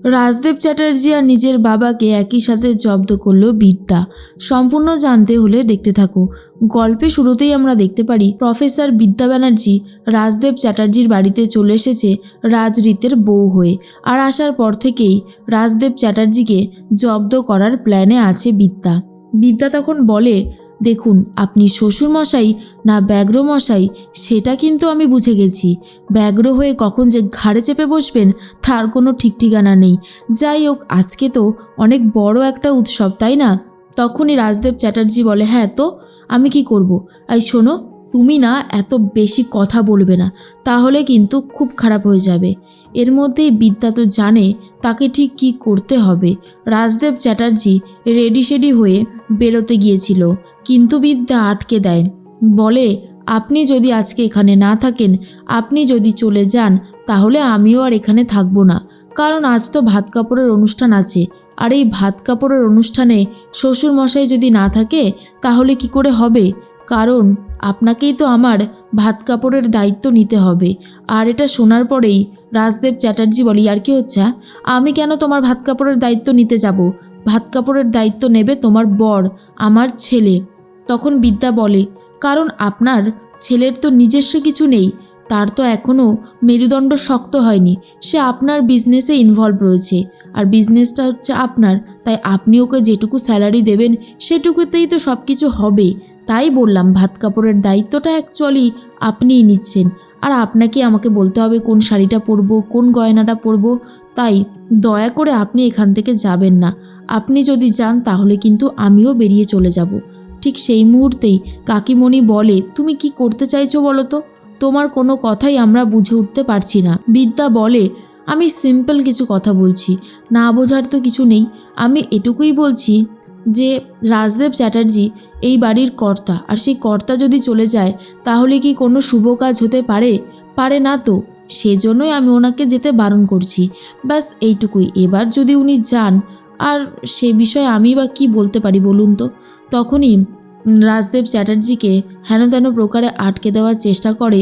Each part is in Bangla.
রাজদেব চ্যাটার্জি আর নিজের বাবাকে একই সাথে জব্দ করলো বিদ্যা। সম্পূর্ণ জানতে হলে দেখতে থাকো। গল্পে শুরুতেই আমরা দেখতে পারি প্রফেসর বিদ্যা ব্যানার্জি রাজদেব চ্যাটার্জির বাড়িতে চলে এসেছে রাজরিতের বউ হয়ে। আর আসার পর থেকেই রাজদেব চ্যাটার্জিকে জব্দ করার প্ল্যানে আছে বিদ্যা। বিদ্যা তখন বলে, দেখুন আপনি শ্বশুরমশাই না ব্যাঘ্র মশাই সেটা কিন্তু আমি বুঝে গেছি। ব্যাঘ্র হয়ে কখন যে ঘাড়ে চেপে বসবেন তার কোনো ঠিক ঠিকানা নেই। যাই হোক, আজকে তো অনেক বড় একটা উৎসব, তাই না? তখনই রাজদেব চ্যাটার্জি বলে, হ্যাঁ তো আমি কি করব? এই শোনো, তুমি না এত বেশি কথা বলবে না, তাহলে কিন্তু খুব খারাপ হয়ে যাবে। এর মধ্যেই বিদ্যা তো জানে তাকে ঠিক কী করতে হবে। রাজদেব চ্যাটার্জি রেডি শেডি হয়ে বেরোতে গিয়েছিল, কিন্তু বিদ্যা আটকে দেয়। বলে, আপনি যদি আজকে এখানে না থাকেন, আপনি যদি চলে যান, তাহলে আমিও আর এখানে থাকবো না। কারণ আজ তো ভাত কাপড়ের অনুষ্ঠান আছে, আর এই ভাত কাপড়ের অনুষ্ঠানে শ্বশুরমশাই যদি না থাকে তাহলে কি করে হবে? কারণ আপনাকেই তো আমার ভাত কাপড়ের দায়িত্ব নিতে হবে। আর এটা শোনার পরেই রাজদেব চ্যাটার্জি বলে, আর কি হচ্ছে? আমি কেন তোমার ভাত কাপড়ের দায়িত্ব নিতে যাব? ভাত কাপড়ের দায়িত্ব নেবে তোমার বর, আমার ছেলে। তখন বিদ্যা বলে, কারণ আপনার ছেলের তো নিজস্ব কিছু নেই, তার তো এখনও মেরুদণ্ড শক্ত হয়নি। সে আপনার বিজনেসে ইনভলভ রয়েছে, আর বিজনেসটা হচ্ছে আপনার, তাই আপনি ওকে যেটুকু স্যালারি দেবেন সেটুকুতেই তো সব কিছু হবে। তাই বললাম ভাত কাপড়ের দায়িত্বটা অ্যাকচুয়ালি আপনিই নিচ্ছেন, আর আপনাকে আমাকে বলতে হবে কোন শাড়িটা পরবো, কোন গয়নাটা পরবো। তাই দয়া করে আপনি এখান থেকে যাবেন না। আপনি যদি যান তাহলে কিন্তু আমিও বেরিয়ে চলে যাব। ঠিক সেই মুহূর্তেই কাকিমণি বলে, তুমি কি করতে চাইছো বলো তো? তোমার কোনো কথাই আমরা বুঝে উঠতে পারছি না। বিদ্যা বলে, আমি সিম্পল কিছু কথা বলছি, না বোঝার তো কিছু নেই। আমি এটুকুই বলছি যে রাজদেব চ্যাটার্জি এই বাড়ির কর্তা, আর সেই কর্তা যদি চলে যায় তাহলে কি কোনো শুভ কাজ হতে পারে? পারে না তো। সেজন্যই আমি ওনাকে যেতে বারণ করছি, ব্যাস এইটুকুই। এবার যদি উনি যান, আর সে বিষয়ে আমি বা কি বলতে পারি বলুন তো? তখনই রাজদেব চ্যাটার্জিকে হেন প্রকারে আটকে দেওয়ার চেষ্টা করে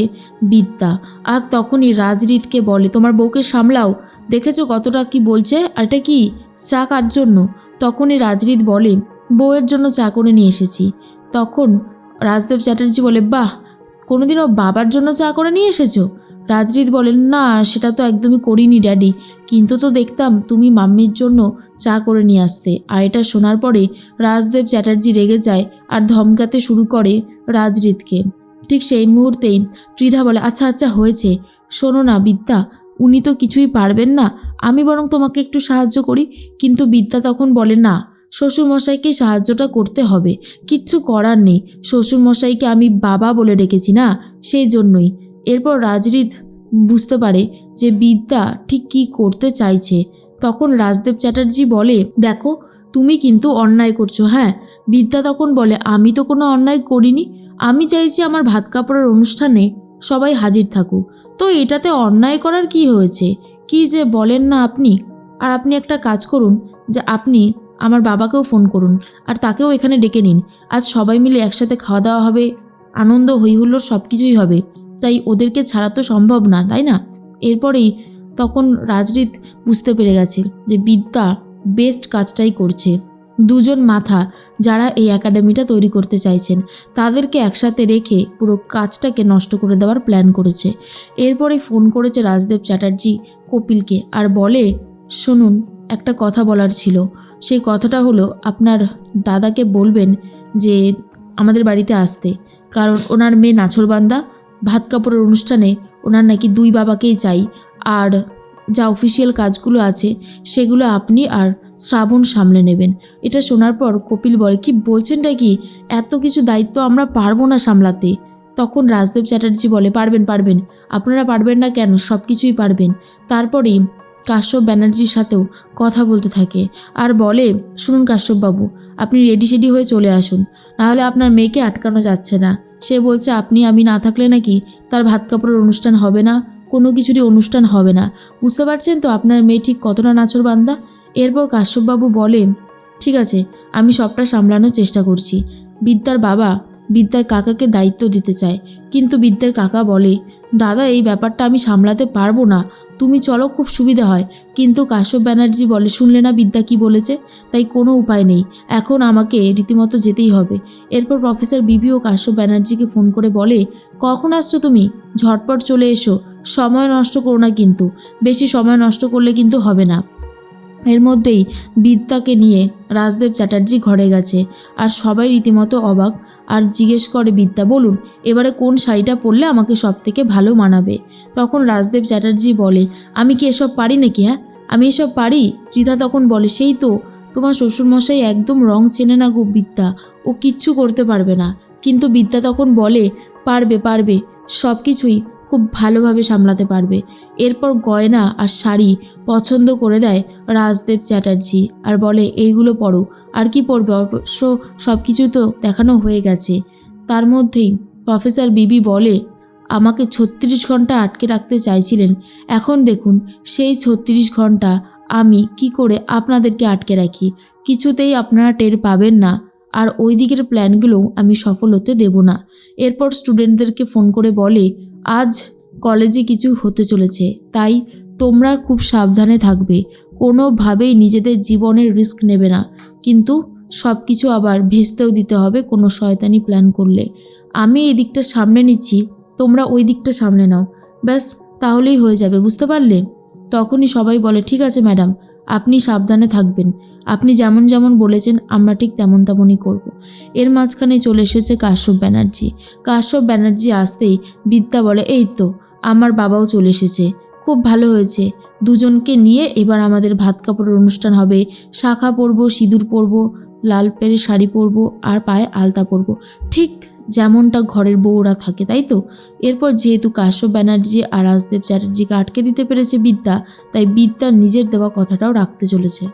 বিদ্যা। আর তখনই রাজরিতকে বলে, তোমার বউকে সামলাও, দেখেছো কতটা কি বলছে, আর এটা কি চা কার জন্য? তখনই রাজরিত বলে, বউয়ের জন্য চা করে নিয়ে এসেছি। তখন রাজদেব চ্যাটার্জি বলে, বাহ, কোনোদিনও বাবার জন্য চা করে নিয়ে এসেছো? রাজরিত বলেন, না সেটা তো একদমই করিনি ড্যাডি, কিন্তু তো দেখতাম তুমি মাম্মির জন্য চা করে নিয়ে আসতে। আর এটা শোনার পরে রাজদেব চ্যাটার্জি রেগে যায় আর ধমকাতে শুরু করে রাজরিতকে। ঠিক সেই মুহূর্তেই ত্রিধা বলে, আচ্ছা আচ্ছা হয়েছে, শোনো না বিদ্যা, উনি তো কিছুই পারবেন না, আমি বরং তোমাকে একটু সাহায্য করি। কিন্তু বিদ্যা তখন বলে, না, শ্বশুরমশাইকে সাহায্যটা করতে হবে, কিচ্ছু করার নেই। শ্বশুরমশাইকে আমি বাবা বলে ডেকেছি না, সেই জন্যই। এরপর রাজরিত বুঝতে পারে যে বিদ্যা ঠিক কী করতে চাইছে। তখন রাজদেব চ্যাটার্জি বলে, দেখো তুমি কিন্তু অন্যায় করছো। হ্যাঁ, বিদ্যা তখন বলে, আমি তো কোনো অন্যায় করিনি, আমি চাইছি আমার ভাত কাপড়ের অনুষ্ঠানে সবাই হাজির থাকুক, তো এটাতে অন্যায় করার কি হয়েছে? কি যে বলেন না আপনি। আর আপনি একটা কাজ করুন, যে আপনি আমার বাবাকেও ফোন করুন আর তাকেও এখানে ডেকে নিন। আজ সবাই মিলে একসাথে খাওয়া দাওয়া হবে, আনন্দ হইহুল্লোড় সব কিছুই হবে, তাই ওদেরকে ছাড়া তো সম্ভব না, তাই না? এরপরেই তখন রাজরিত বুঝতে পেরে গেছে যে বিদ্যা বেস্ট কাজটাই করছে। দুজন মাথা যারা এই একাডেমিটা তৈরি করতে চাইছেন তাদেরকে একসাথে রেখে পুরো কাজটাকে নষ্ট করে দেওয়ার প্ল্যান করেছে। এরপরে ফোন করেছে রাজদেব চ্যাটার্জি কপিলকে আর বলে, শুনুন, একটা কথা বলার ছিল। সেই কথাটা হলো, আপনার দাদাকে বলবেন যে আমাদের বাড়িতে আসতে, কারণ ওনার মেয়ে নাছোড়বান্দা, ভাত কাপড়ের অনুষ্ঠানে ওনার নাকি দুই বাবাকেই চাই। আর যা অফিসিয়াল কাজগুলো আছে সেগুলো আপনি আর শ্রাবণ সামলে নেবেন। এটা শোনার পর কপিল বলে, কি বলছেনটা কি, এত কিছু দায়িত্ব আমরা পারবো না সামলাতে। তখন রাজদেব চ্যাটার্জি বলে, পারবেন পারবেন, আপনারা পারবেন না কেন, সব কিছুই পারবেন। তারপরেই কাশ্যপ ব্যানার্জির সাথেও কথা বলতে থাকে আর বলে, শুনুন কাশ্যপবাবু, আপনি রেডি সেডি হয়ে চলে আসুন, নাহলে আপনার মেয়েকে আটকানো যাচ্ছে না। সে বলছে আপনি আমি না থাকলে নাকি তার ভাত কাপড়ের অনুষ্ঠান হবে না, কোনো কিছুরই অনুষ্ঠান হবে না। বুঝতে পারছেন তো আপনার মেয়ে ঠিক কতটা নাছোড়বান্দা? এরপর কাশ্যপবাবু বলে, ঠিক আছে, আমি সবটা সামলানোর চেষ্টা করছি। বিদ্যার বাবা বিদ্যার কাকাকে দায়িত্ব দিতে চায়, কিন্তু বিদ্যার কাকা বলে, দাদা এই ব্যাপারটা আমি সামলাতে পারবো না, তুমি চলো, খুব সুবিধা হয়। কিন্তু কাশ্যপ ব্যানার্জি বলে, শুনলে না বিদ্যা কি বলেছে, তাই কোনো উপায় নেই, এখন আমাকে রীতিমতো যেতেই হবে। এরপর প্রফেসর বিবি ও কাশ্যপ ব্যানার্জিকে ফোন করে বলে, কখন আসছো তুমি, ঝটপট চলে এসো, সময় নষ্ট করো না, কিন্তু বেশি সময় নষ্ট করলে কিন্তু হবে না। এর মধ্যেই বিদ্যাকে নিয়ে রাজদেব চ্যাটার্জি ঘরে গেছে, আর সবাই রীতিমতো অবাক, আর জিজ্ঞেস করে, বিদ্যা বলুন এবারে কোন শাড়িটা পরলে আমাকে সব থেকে ভালো মানাবে। তখন রাজদেব চ্যাটার্জি বলে, আমি কি এসব পারি নাকি, হ্যাঁ আমি এসব পারি। রিতা তখন বলে, সেই তো, তোমার শ্বশুরমশাই একদম রং চেনে না গো বিদ্যা, ও কিচ্ছু করতে পারবে না। কিন্তু বিদ্যা তখন বলে, পারবে পারবে, সব কিছুই খুব ভালোভাবে সামলাতে পারবে। এরপর গয়না আর শাড়ি পছন্দ করে দেয় রাজদেব চ্যাটার্জি, আর বলে, এইগুলো পরো, আর কি পরবে, অবশ্য সব কিছুই তো দেখানো হয়ে গেছে। তার মধ্যেই প্রফেসর বিবি বলে, আমাকে 36 ঘন্টা আটকে রাখতে চাইছিলেন, এখন দেখুন সেই 36 ঘন্টা আমি কি করে আপনাদেরকে আটকে রাখি, কিছুতেই আপনারা টের পাবেন না, আর ওই দিকের প্ল্যানগুলোও আমি সফল হতে দেব না। এরপর স্টুডেন্টদেরকে ফোন করে বলে, আজ কলেজে কিছু হতে চলেছে, তাই তোমরা খুব সাবধানে থাকবে, কোনোভাবেই নিজেদের জীবনের রিস্ক নেবে না, কিন্তু সব কিছু আবার ভেস্তেও দিতে হবে কোনো শয়তানি প্ল্যান করলে। আমি এই দিকটা সামনে নিচ্ছি, তোমরা ওই দিকটা সামনে নাও, ব্যাস তাহলেই হয়ে যাবে, বুঝতে পারলে। তখনই সবাই বলে, ঠিক আছে ম্যাডাম, আপনি সাবধানে থাকবেন, আপনি যেমন যেমন বলেছেন আমরা ঠিক তেমন তেমনই করব। এর মাঝখানে চলে এসেছে কাশ্যপ ব্যানার্জি। কাশ্যপ ব্যানার্জি আসতেই বিদ্যা বলে, এই তো আমার বাবাও চলে এসেছে, খুব ভালো হয়েছে, দুজনকে নিয়ে এবার আমাদের ভাত কাপড়ের অনুষ্ঠান হবে, শাখা পরবো, সিঁদুর পরবো, লাল পেরে শাড়ি পরবো, আর পায়ে আলতা পরবো, ঠিক যেমনটা ঘরের বউরা থাকে, তাই তো। এরপর যেহেতু কাশ্যপ ব্যানার্জি আর রাজদেব চ্যাটার্জিকে আটকে দিতে পেরেছে বিদ্যা, তাই বিদ্যা নিজের দেওয়া কথাটাও রাখতে চলেছে।